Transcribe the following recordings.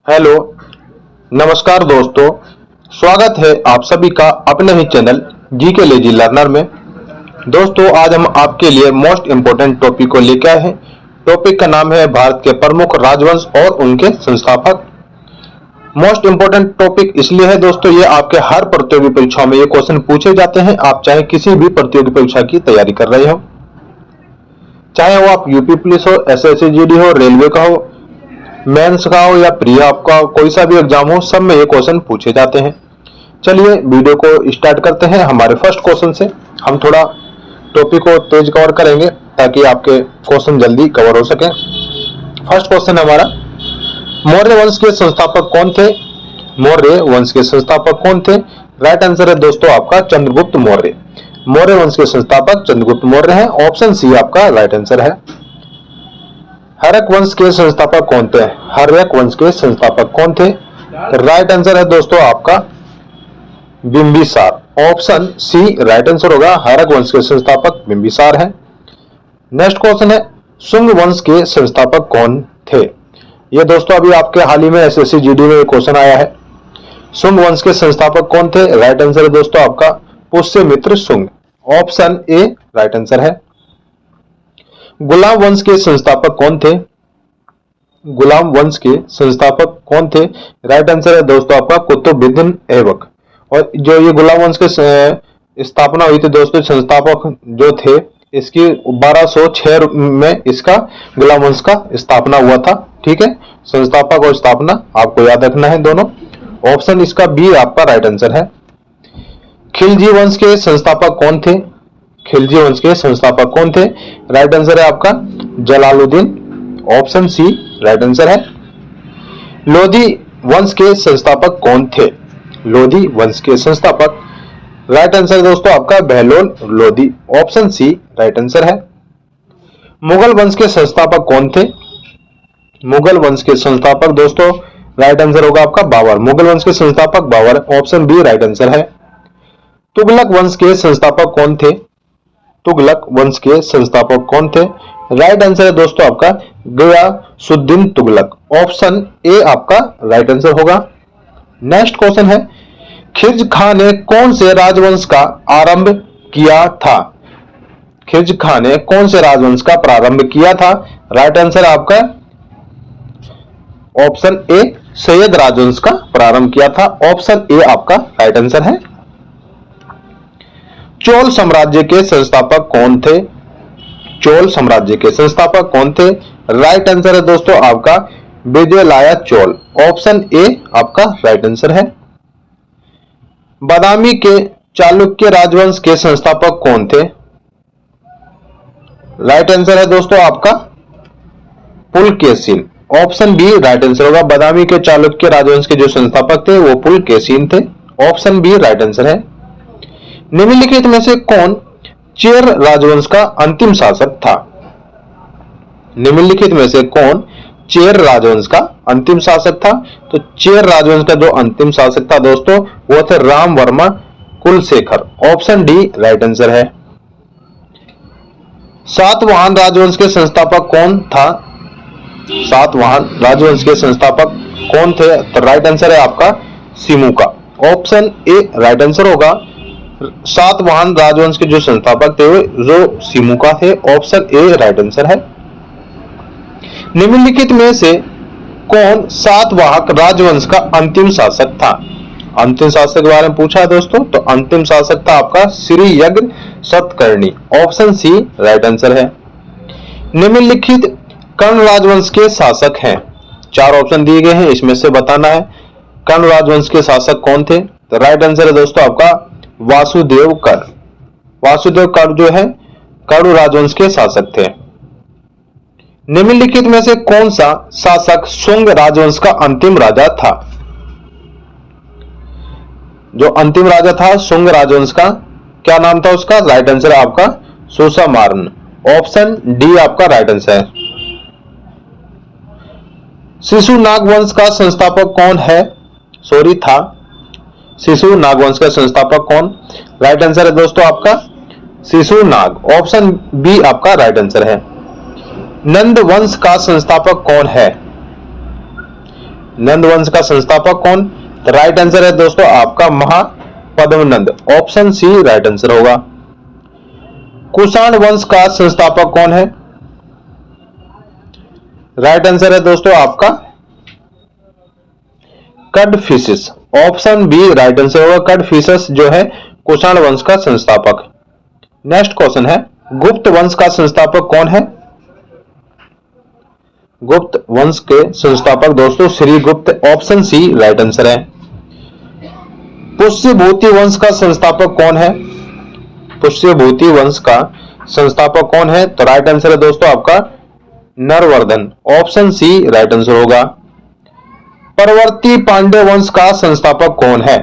Hello, नमस्कार दोस्तों। स्वागत है आप सभी का अपने ही चैनल जी के लेजी लर्नर में। दोस्तों, आज हम आपके लिए मोस्ट इम्पोर्टेंट टॉपिक को लेकर आए हैं। टॉपिक का नाम है भारत के प्रमुख राजवंश और उनके संस्थापक। मोस्ट इम्पोर्टेंट टॉपिक इसलिए है दोस्तों, ये आपके हर प्रतियोगी परीक्षाओं में ये क्वेश्चन पूछे जाते हैं। आप चाहे किसी भी प्रतियोगी परीक्षा की तैयारी कर रहे हो, चाहे वो आप यूपी पुलिस हो, एसएससी जीडी हो, रेलवे का हो, मेंस का हो या प्री आपका कोई सा भी एग्जाम हो, सब में ये क्वेश्चन पूछे जाते हैं। चलिए वीडियो को स्टार्ट करते हैं। हमारे फर्स्ट क्वेश्चन से हम थोड़ा टॉपिक को तेज कवर करेंगे ताकि आपके क्वेश्चन जल्दी कवर हो सके। फर्स्ट क्वेश्चन हमारा, मौर्य वंश के संस्थापक कौन थे? मौर्य वंश के संस्थापक कौन थे? राइट आंसर है दोस्तों आपका चंद्रगुप्त मौर्य। मौर्य वंश के संस्थापक चंद्रगुप्त मौर्य हैं। ऑप्शन सी आपका राइट आंसर है। हर्यक वंश के संस्थापक कौन थे? हर्यक वंश के संस्थापक कौन थे? राइट आंसर है दोस्तों आपका Bimbisara. Option C right answer होगा। हर्यक वंश के संस्थापक बिंबिसार हैं। नेक्स्ट क्वेश्चन है, शुंग वंश के संस्थापक कौन थे? ये दोस्तों अभी आपके हाल ही में एसएससी जीडी में क्वेश्चन आया है। शुंग वंश के संस्थापक कौन थे? राइट आंसर है दोस्तों आपका Pushyamitra Shunga. Option A right answer है। गुलाम वंश के संस्थापक कौन थे? गुलाम वंश के संस्थापक कौन थे? राइट आंसर है दोस्तों आपका कुतुबुद्दीन ऐबक। और जो ये गुलाम वंश के स्थापना हुई थी दोस्तों, संस्थापक जो थे इसकी 1206 में इसका गुलाम वंश का स्थापना हुआ था। ठीक है, संस्थापक और स्थापना आपको याद रखना है दोनों। ऑप्शन इसका बी आपका राइट आंसर है। खिलजी वंश के संस्थापक कौन थे? खिलजी वंश के संस्थापक कौन थे? राइट आंसर है आपका Jalaluddin. Option C right answer है। लोधी वंश के संस्थापक कौन थे? लोधी वंश के संस्थापक राइट आंसर दोस्तों आपका Bahlol Lodhi. Option C right answer है। मुगल वंश के संस्थापक कौन थे? मुगल वंश के संस्थापक दोस्तों राइट आंसर होगा आपका बाबर। मुगल वंश के संस्थापक Babur. Option B right answer है। तुगलक वंश के संस्थापक कौन थे? तुगलक वंश के संस्थापक कौन थे? राइट आंसर है दोस्तों आपका गयासुद्दीन तुगलक। ऑप्शन ए आपका राइट आंसर होगा। नेक्स्ट क्वेश्चन है, खिल्ज खान ने कौन से राजवंश का आरंभ किया था? खिल्ज खान ने कौन से राजवंश का प्रारंभ किया था? राइट आंसर आपका ऑप्शन ए सैयद राजवंश का प्रारंभ किया था। ऑप्शन ए आपका राइट आंसर है। चोल साम्राज्य के संस्थापक कौन थे? चोल साम्राज्य के संस्थापक कौन थे? राइट आंसर है दोस्तों आपका विजयलाया चोल। ऑप्शन ए आपका राइट आंसर है। बादामी के चालुक्य राजवंश के संस्थापक कौन थे? राइट आंसर है दोस्तों आपका Pulakeshin. Option B right answer होगा। बादामी के चालुक्य राजवंश के जो संस्थापक थे वो पुलकेशिन थे। ऑप्शन बी राइट आंसर है। निम्नलिखित में से कौन चेर राजवंश का अंतिम शासक था? निम्नलिखित में से कौन चेर राजवंश का अंतिम शासक था? तो चेर राजवंश का जो अंतिम शासक था दोस्तों वो थे Rama Varma Kulashekhara. Option D right answer है। सातवाहन राजवंश के संस्थापक कौन था? सातवाहन राजवंश के संस्थापक कौन थे? तो राइट आंसर है आपका Simuka. Option A right answer होगा। सातवाहन राजवंश के जो संस्थापक थे जो सिमुका थे। ऑप्शन ए राइट आंसर है। निम्नलिखित में से कौन सातवाहक राजवंश का अंतिम शासक था? अंतिम शासक के बारे में पूछा है दोस्तों, तो अंतिम शासक था आपका Shri Yajna Satakarni. Option C right answer है। निम्नलिखित कर्ण राजवंश के शासक हैं। चार ऑप्शन दिए गए हैं, इसमें से बताना है कर्ण राजवंश के शासक कौन थे। तो राइट आंसर है दोस्तों आपका वासुदेव कर। वासुदेव कर जो है कर्ण राजवंश के शासक थे। निम्नलिखित में से कौन सा शासक शुंग राजवंश का अंतिम राजा था? जो अंतिम राजा था शुंग राजवंश का, क्या नाम था उसका? राइट आंसर है आपका सुसमार्न। ऑप्शन डी आपका राइट आंसर है। शिशुनाग वंश का संस्थापक कौन है? सॉरी था। शिशुनाग वंश का संस्थापक कौन? राइट आंसर है दोस्तों आपका शिशुनाग। ऑप्शन बी आपका राइट आंसर है। नंद वंश का संस्थापक कौन है? नंद वंश का संस्थापक कौन? तो राइट आंसर है दोस्तों आपका Mahapadmananda, option C right answer होगा। कुषाण वंश का संस्थापक कौन है? राइट आंसर है दोस्तों आपका कड़फिसेस, ऑप्शन बी राइट आंसर होगा। कड़फिसेस जो है कुषाण वंश का संस्थापक। नेक्स्ट क्वेश्चन है, गुप्त वंश का संस्थापक कौन है? गुप्त वंश के संस्थापक दोस्तों Srigupta, option C right answer है। पुष्यभूति वंश का संस्थापक कौन है? पुष्यभूति वंश का संस्थापक कौन है? तो राइट आंसर है दोस्तों आपका नरवर्धन, ऑप्शन सी राइट आंसर होगा। परवर्ती पांड्य वंश का संस्थापक कौन है?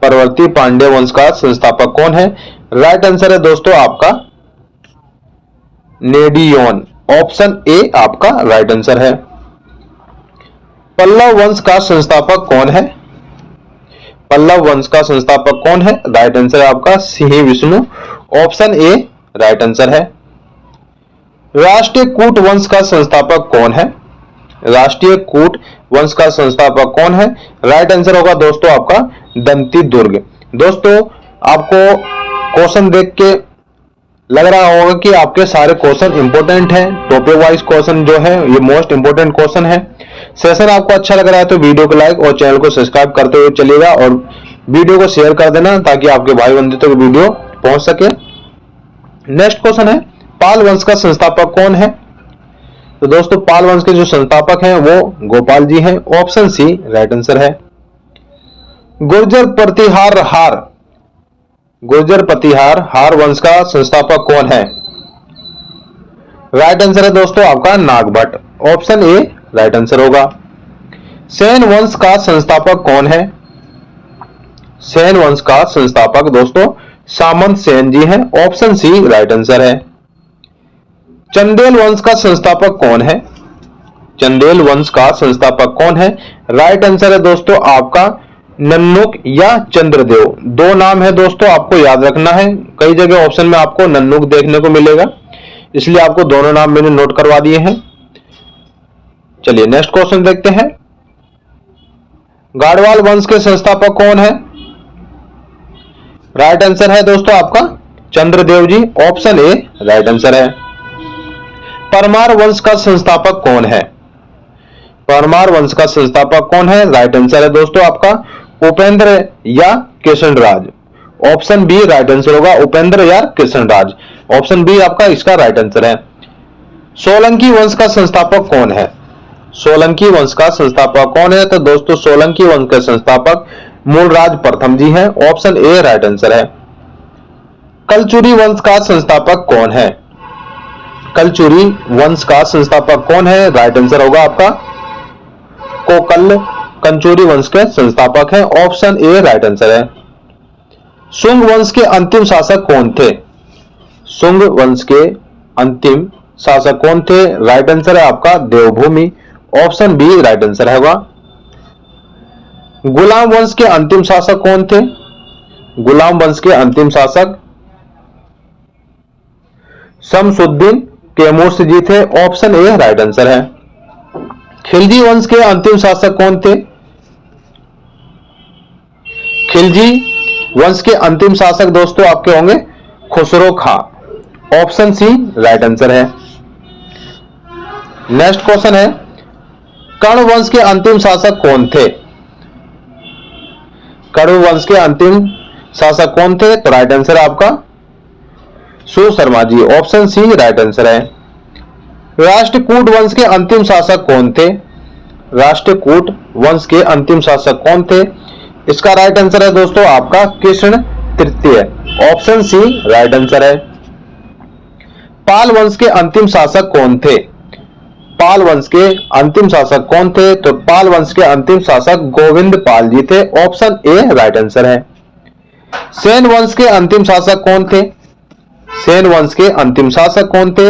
परवर्ती पांड्य वंश का संस्थापक कौन है? राइट आंसर है दोस्तों आपका नेडियोन, ऑप्शन ए आपका राइट आंसर है। पल्लव वंश का संस्थापक कौन है? पल्लव वंश का संस्थापक कौन है? राइट आंसर है आपका Singh Vishnu, option A right answer है। राष्ट्रकूट वंश का संस्थापक कौन है? राष्ट्रीय कूट वंश का संस्थापक कौन है? राइट आंसर होगा दोस्तों आपका दंती दुर्ग। दोस्तों आपको क्वेश्चन देख के लग रहा होगा कि आपके सारे क्वेश्चन इंपॉर्टेंट हैं, टॉपिक वाइज क्वेश्चन जो है ये मोस्ट इंपॉर्टेंट क्वेश्चन है। सेशन आपको अच्छा लग रहा है तो वीडियो को लाइक और चैनल को सब्सक्राइब करते हुए चलिएगा और वीडियो को शेयर कर देना ताकि आपके भाई बंधु तक वीडियो पहुंच सके। नेक्स्ट क्वेश्चन है, पाल वंश का संस्थापक कौन है? तो दोस्तों पाल वंश के जो संस्थापक हैं वो गोपाल जी हैं, ऑप्शन सी राइट आंसर है। गुर्जर प्रतिहार हार, गुर्जर प्रतिहार हार वंश का संस्थापक कौन है? राइट आंसर है दोस्तों आपका Nagabhata, option A right answer होगा। सेन वंश का संस्थापक कौन है? सेन वंश का संस्थापक दोस्तों सामंत सेन जी हैं, ऑप्शन सी राइट आंसर है। चंदेल वंश का संस्थापक कौन है? चंदेल वंश का संस्थापक कौन है? राइट आंसर है दोस्तों आपका नन्नुक या चंद्रदेव। दो नाम है दोस्तों, आपको याद रखना है। कई जगह ऑप्शन में आपको नन्नुक देखने को मिलेगा, इसलिए आपको दोनों नाम मैंने नोट करवा दिए हैं। चलिए नेक्स्ट क्वेश्चन देखते हैं। गाढ़वाल वंश के संस्थापक कौन है? राइट आंसर है दोस्तों आपका चंद्रदेव जी, ऑप्शन ए राइट आंसर है। परमार वंश का संस्थापक कौन है? परमार वंश का संस्थापक कौन है? राइट आंसर है दोस्तों आपका उपेंद्र या Krishnaraja, option B right answer होगा। उपेंद्र या कृष्णराज, ऑप्शन बी आपका इसका राइट आंसर है। सोलंकी वंश का संस्थापक कौन है? सोलंकी वंश का संस्थापक कौन है? तो दोस्तों सोलंकी वंश के संस्थापक मूलराज प्रथम जी हैं, ऑप्शन ए राइट आंसर है। कलचुरी वंश का संस्थापक कौन है? कलचुरी वंश का संस्थापक कौन है? राइट आंसर होगा आपका कोकल कंचुरी वंश के संस्थापक हैं, ऑप्शन ए राइट आंसर है। शुंग वंश के अंतिम शासक कौन थे? शुंग वंश के अंतिम शासक कौन थे? राइट आंसर है आपका देवभूमि, ऑप्शन बी राइट आंसर है। गुलाम वंश के अंतिम शासक कौन थे? गुलाम वंश के अंतिम शासक शमसुद्दीन कैमूर्स जी थे, ऑप्शन ए राइट आंसर है। खिलजी वंश के अंतिम शासक कौन थे? खिलजी वंश के अंतिम शासक दोस्तों आपके होंगे खुसरो खां, ऑप्शन सी राइट आंसर है। नेक्स्ट क्वेश्चन है, कर्ण वंश के अंतिम शासक कौन थे? कर्ण वंश के अंतिम शासक कौन थे? तो राइट आंसर है आपका सुशर्मा जी, ऑप्शन सी राइट आंसर है। राष्ट्रकूट वंश के अंतिम शासक कौन थे? राष्ट्रकूट वंश के अंतिम शासक कौन थे? इसका राइट आंसर है दोस्तों आपका कृष्ण तृतीय, ऑप्शन सी राइट आंसर है। पाल वंश के अंतिम शासक कौन थे? पाल वंश के अंतिम शासक कौन थे? तो पाल वंश के अंतिम शासक गोविंद पाल जी थे, ऑप्शन ए राइट आंसर है। सेन वंश के अंतिम शासक कौन थे? सेन वंश के अंतिम शासक कौन थे?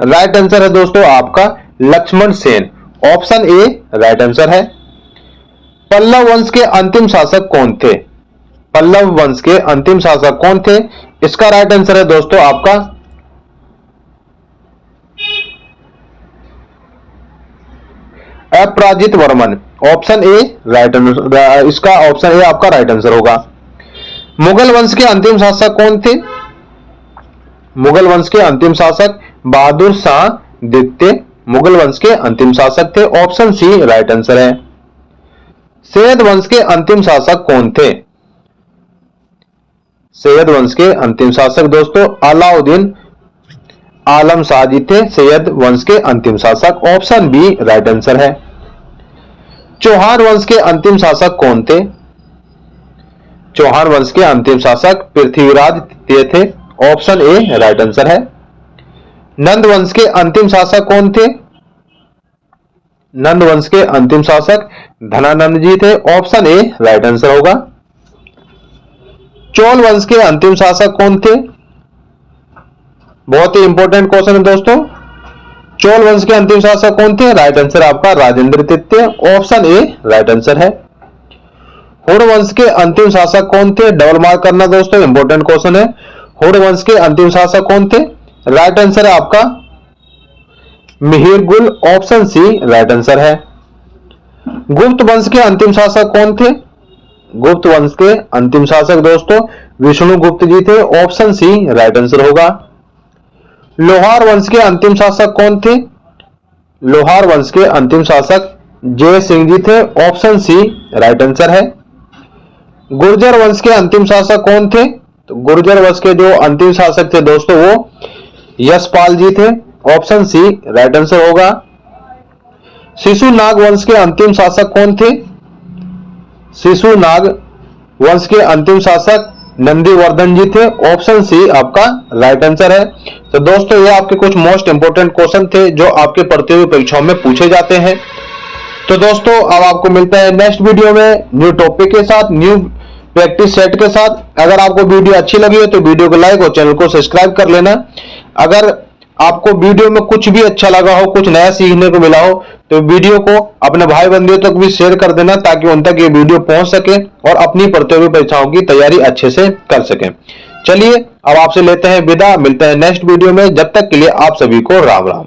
राइट आंसर है दोस्तों आपका Lakshmana Sena, option A right answer है। पल्लव वंश के अंतिम शासक कौन थे? पल्लव वंश के अंतिम शासक कौन थे? इसका राइट आंसर है दोस्तों आपका अपराजित Varman. Option A right answer, इसका ऑप्शन ए आपका राइट आंसर होगा। मुगल वंश के अंतिम शासक कौन थे? मुगल वंश के अंतिम शासक बहादुर शाह द्वितीय मुगल वंश के अंतिम शासक थे। ऑप्शन सी राइट आंसर है। सैयद वंश के अंतिम शासक कौन थे? सैयद वंश के अंतिम शासक दोस्तों अलाउद्दीन आलम शाह जी थे, सैयद वंश के अंतिम शासक। ऑप्शन बी राइट आंसर है। चौहान वंश के अंतिम शासक कौन थे? चौहान वंश के अंतिम शासक पृथ्वीराज द्वितीय थे। ऑप्शन ए राइट आंसर है। नंद वंश के अंतिम शासक कौन थे? नंद वंश के अंतिम शासक धनानंद जी थे। ऑप्शन ए राइट आंसर होगा। चोल वंश के अंतिम शासक कौन थे? बहुत ही इंपॉर्टेंट क्वेश्चन है दोस्तों। चोल वंश के अंतिम शासक कौन थे? राइट आंसर आपका राजेंद्र तृतीय। ऑप्शन ए राइट आंसर है। हुण वंश के अंतिम शासक कौन थे? डबल मार्क करना दोस्तों, इंपॉर्टेंट क्वेश्चन है। हुण वंश के अंतिम शासक कौन थे? राइट आंसर है आपका मिहिर गुल। ऑप्शन सी राइट आंसर है। गुप्त वंश के अंतिम शासक कौन थे? गुप्त वंश के अंतिम शासक दोस्तों विष्णुगुप्त जी थे। ऑप्शन सी राइट आंसर होगा। लोहार वंश के अंतिम शासक कौन थे? लोहार वंश के अंतिम शासक जय सिंह जी थे। ऑप्शन सी राइट आंसर है। गुर्जर वंश के अंतिम शासक कौन थे? तो गुर्जर वंश के जो अंतिम शासक थे दोस्तों वो यशपाल जी थे। ऑप्शन सी राइट आंसर होगा। शिशुनाग वंश के अंतिम शासक कौन थे? शिशुनाग वंश के अंतिम शासक नंदीवर्धन जी थे। ऑप्शन सी आपका राइट आंसर है। तो दोस्तों ये आपके कुछ मोस्ट इंपोर्टेंट क्वेश्चन थे जो आपके प्रतियोगी परीक्षाओं में पूछे जाते हैं। तो दोस्तों अब आपको मिलता है नेक्स्ट वीडियो में न्यू टॉपिक के साथ, न्यू प्रैक्टिस सेट के साथ। अगर आपको वीडियो अच्छी लगी हो तो वीडियो को लाइक और चैनल को सब्सक्राइब कर लेना। अगर आपको वीडियो में कुछ भी अच्छा लगा हो, कुछ नया सीखने को मिला हो तो वीडियो को अपने भाई बंधुओं तक भी शेयर कर देना ताकि उन तक ये वीडियो पहुंच सके और अपनी प्रतियोगी परीक्षाओं की तैयारी अच्छे से कर सकें। चलिए अब आपसे लेते हैं विदा, मिलते हैं नेक्स्ट वीडियो में। जब तक के लिए आप सभी को राम राम।